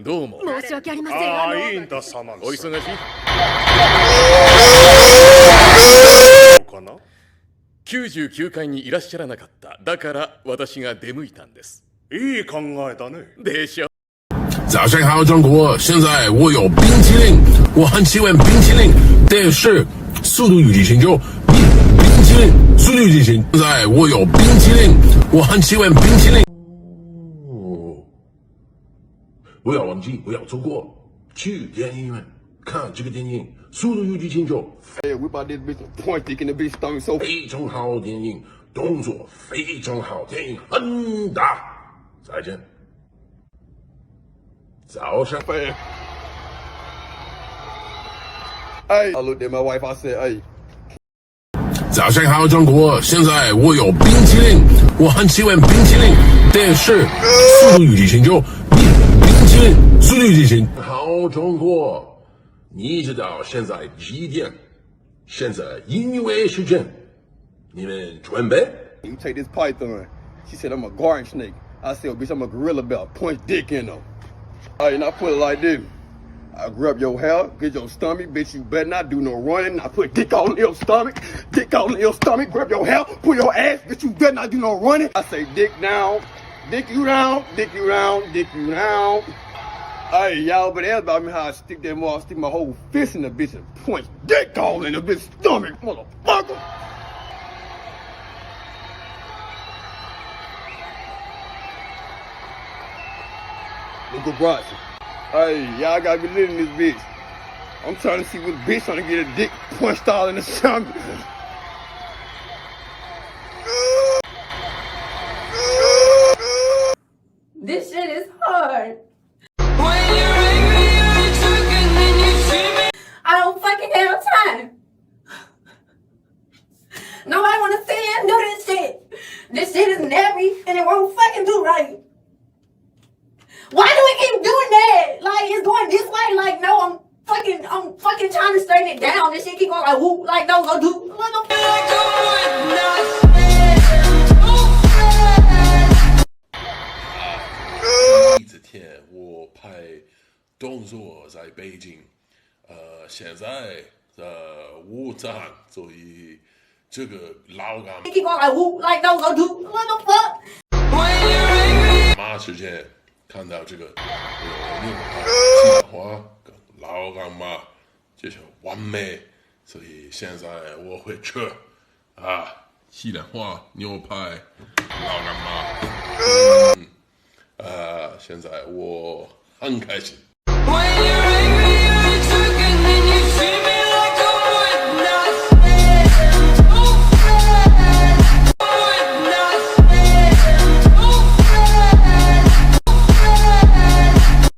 どうも。申し訳ありません。いいんだ、サマンさん。お忙しいかな？99階にいらっしゃらなかった。だから私が出向いたんです。いい考えだね。でしょ。早上好，中国！现在我有冰淇淋，我很喜欢冰淇淋，但是《速度与激情》就冰淇淋，《速度与激情》。现在我有冰淇淋，我很喜欢冰淇淋。不要忘记，不要错过，去电影院看这个电影《速度与激情》就 Hey, we about this bitch point dick in the bitch stomach so 非常好电影，动作非常好，电影很大。再见。早上。 fast. Hey, I looked at my wife, I said, hey. 早上好，中国！现在我有冰淇淋，我很喜欢冰淇淋，但是《速度与激情》就冰淇淋，《速度与激情》。好，中国！你知道现在几点？现在音乐时间，你们准备？ You take this python. She said, I'm a garden snake. I said, bitch, I'm a gorilla bear. Punch dick in them. Hey, now put it like this. I grab your hair, get your stomach, bitch, you better not do no running. I put dick all in your stomach, grab your hair, pull your ass, bitch, you better not do no running. I say dick down, dick you down, dick you down, dick you down. Hey, y'all, but ask about me how I stick that more, I stick my whole fist in the bitch and punch dick all in the bitch stomach, motherfucker. Look at Bronson. Hey, y'all gotta be living this bitch. I'm trying to see what bitch trying to get a dick punched all in the stomach. This shit is hard. I don't fucking have time. Nobody wanna sit here and do this shit. This shit is nappy and it won't fucking do right. Why do we keep doing that? Like, it's going this way. Like, no, I'm fucking trying to straighten it down. This shit keep going like, whoop. Like, no, go do. What the fuck? 这天我拍动作在北京，现在我站，所以这个老干 Keep going like, whoop. Like, no, go do. What the fuck? 妈之前看到这个牛排、西兰花跟老干妈，就是完美，所以现在我会吃西兰花、牛排、老干妈。现在我很开心。